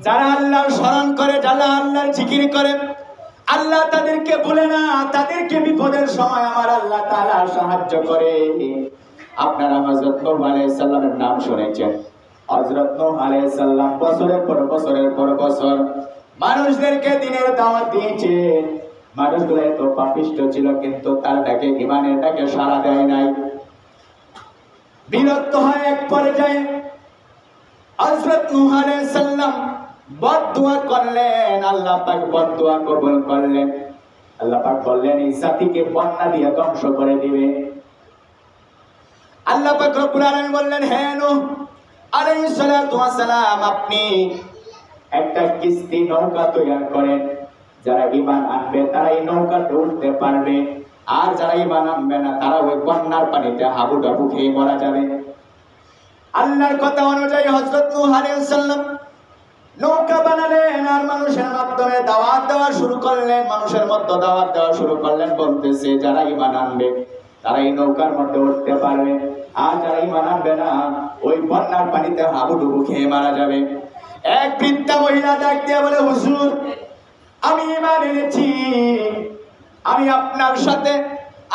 যারা আল্লাহর স্মরণ করে, যারা আল্লাহর জিকির করে, আল্লাহ তাদেরকে ভুলে না, তাদেরকে বিপদের সময় আমার আল্লাহ তাআলা সাহায্য করে। আপনারা হযরত নূহ আলাইহিস সালামের নাম শুনেছেন। হযরত নূহ আলাইহিস সালাম বছরের পর বছর মানুষদেরকে দ্বীনের দাওয়াত দিয়েছেন। মানুষগুলো এত পাপিষ্ঠ ছিল, কিন্তু তার ডাকে, ঈমানের ডাকে সাড়া দেয় নাই। বিরক্ত হয় এক পর্যায়ে হযরত নূহ আলাইহিস সালাম বদদুয়া করলেন। আল্লাহ পাক বদদুয়া কবুল করলেন। আল্লাহ পাক বললেন এই জাতিকে বন্যা দিয়ে ধ্বংস করে দিবে। আল্লাহ পাক রব্বুল আলামিন বললেন, হে নূহ আলাইহিস সালাতু ওয়াস সালাম, আপনি একটা কিস্তি নৌকা তৈরি করেন। যারা ঈমান আনবে তারা এই নৌকাতে উঠতে পারবে, আর যারা ঈমান আনবে না তারা ওই বন্যার পানিতে হাবুডুবু খেয়ে মারা যাবে। আল্লাহর কথা অনুযায়ী হযরত নূহ আলাইহিস সালাম নৌকা বানালেন আর মানুষের মাধ্যমে দাওয়াত দেওয়া শুরু করলেন। মানুষের মধ্যে দাওয়াত দেওয়া শুরু করলেন, বলতেছে যারা ঈমান আনবে তারা এই নৌকার মধ্যে উঠতে পারবে, আর যারা ঈমান আনবে না ওই বন্যার পানিতে হাবুডুবু খেয়ে মারা যাবে। এক বৃদ্ধা মহিলা ডাক দিয়ে বলে, হুজুর আমি ঈমান এনেছি, আমি আপনার সাথে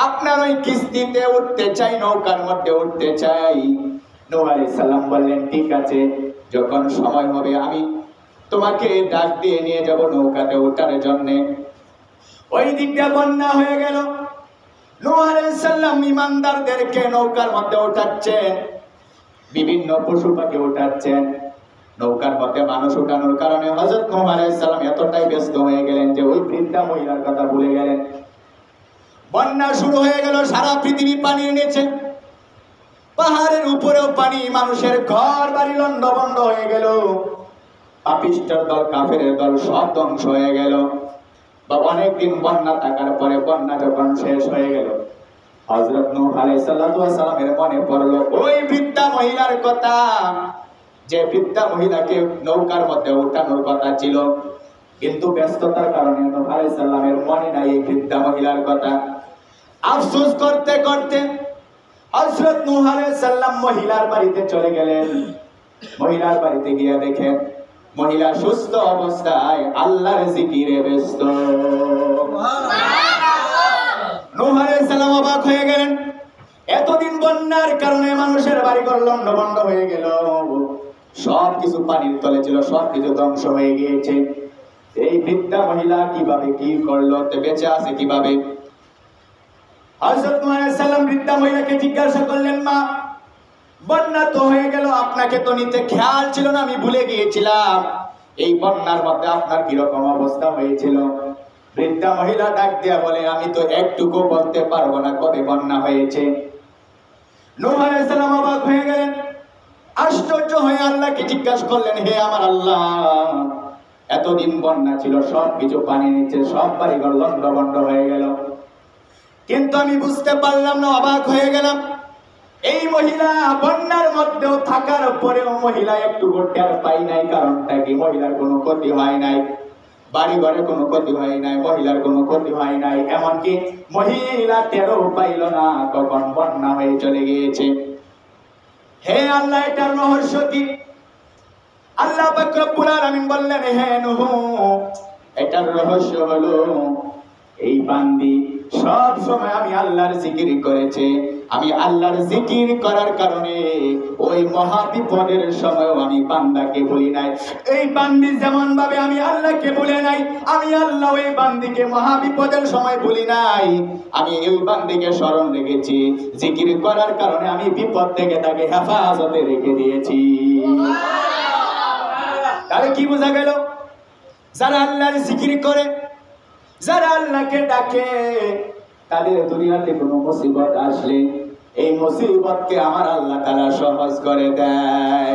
আপনার ওই কিস্তিতে উঠতে চাই, নৌকার মধ্যে উঠতে চাই। নূহ আলাইহিস সালাম বললেন, ঠিক আছে, যখন সময় হবে আমি তোমাকে ডাক দিয়ে নিয়ে যাব নৌকাতে ওঠার জন্য। ওই দিকটা বন্যা হয়ে গেল। নূহ আলাইহিস সালাম ঈমানদারদেরকে নৌকার মধ্যে ওঠাচ্ছেন, বিভিন্ন পশু পাখি ওঠাচ্ছেন। নৌকার মধ্যে মানুষ ওঠানোর কারণে হযরত নূহ আলাইহিস সালাম এতটাই ব্যস্ত হয়ে গেলেন যে ওই বৃদ্ধা মহিলার কথা ভুলে গেলেন। বন্যা শুরু হয়ে গেল, সারা পৃথিবী পানির নিচে, পাহাড়ের উপরেও পানি, মানুষের ঘর বাড়ি লন্ডভন্ড হয়ে গেল। পাপিষ্ঠের দল, কাফেরের দল সব ধ্বংস হয়ে গেল। বা অনেকদিন বন্যা থাকার পরে বন্যা যখন শেষ হয়ে গেল, হযরত নূহ আলাইহিস সালামের মনে পড়লো ওই বৃদ্ধা মহিলার কথা, যে বৃদ্ধা মহিলাকে নৌকার মধ্যে ওঠানোর কথা ছিল, কিন্তু ব্যস্ততার কারণে নূহ আলাইহিস সালামের মনে নাই এই বৃদ্ধা মহিলার কথা। আফসোস করতে করতে হযরত নূহ আলাইহিস সালাম মহিলার বাড়িতে চলে গেলেন। মহিলার বাড়িতে গিয়ে দেখেন মহিলা সুস্থ অবস্থায় আল্লাহর জিকিরে ব্যস্ত। নূহ আলাইহিস সালাম অবাক হয়ে গেলেন, এতদিন বন্যার কারণে মানুষের বাড়িঘর লন্ডভন্ড হয়ে গেল, সবকিছু পানির তলে ছিল, সবকিছু ধ্বংস হয়ে গিয়েছে। এই বৃদ্ধা মহিলা কিভাবে কি করলো, বেঁচে আছে কিভাবে? হযরত নূহ আলাইহিস সালাম বৃদ্ধা মহিলাকে জিজ্ঞাসা করলেন, মা বন্যা তো হয়ে গেল, আপনাকে তো নিতে খেয়াল ছিল না, আমি ভুলে গিয়েছিলাম, এই বন্যার মধ্যে আপনার কিরকম অবস্থা হয়েছিল? বৃদ্ধা মহিলা ডাক দিয়া বলে, আমি তো একটুকু বলতে পারবো না কবে বন্যা হয়েছে। নূহ আলাইহিস সালাম অবাক হয়ে গেলেন, আশ্চর্য হয়ে আল্লাহকে জিজ্ঞাসা করলেন, হে আমার আল্লাহ, এতদিন বন্যা ছিল, সবকিছু পানি নিচে, সব বাড়িঘর লন্ডভন্ড হয়ে গেল, কিন্তু আমি বুঝতে পারলাম না, অবাক হয়ে গেলাম। এই মহিলা বন্যার মধ্যেও থাকার পরেও মহিলা একটু টের পাই নাই। কারণটা কি? মহিলার কোনো ক্ষতি হয় নাই, বাড়ি ঘরে কোনো ক্ষতি হয় নাই, মহিলার কোনো ক্ষতি হয় নাই, এমনকি মহিলা টেরও পাইল না কখন বন্যা হয়ে চলে গিয়েছে। হে আল্লাহ, এটার রহস্য কি? আল্লাহ পাক রব্বুল আলামিন বললেন, হে নূহ, এটার রহস্য হলো এই বান্দি সব সময় আমি আল্লাহর জিকির করেছে। আমি আল্লাহর জিকির করার কারণে ওই মহা বিপদের সময় আমি বান্দাকে ভুলি নাই। এই বান্দি যেমন ভাবে আমি আল্লাহকে ভুলে নাই, আমি আল্লাহ ওই বান্দিকে মহা বিপদের সময় ভুলি নাই। আমি ওই বান্দিকে স্মরণ রেখেছি, জিকির করার কারণে আমি বিপদ থেকে তাকে হেফাজতে রেখে দিয়েছি। তাহলে কি বোঝা গেল? যারা আল্লাহর জিকির করে, যারা আল্লাহকে ডাকে, তাদের দুনিয়াতে কোনো মুসিবত আসলে এই মুসিবতকে আমার আল্লাহ তাআলা সহজ করে দেয়।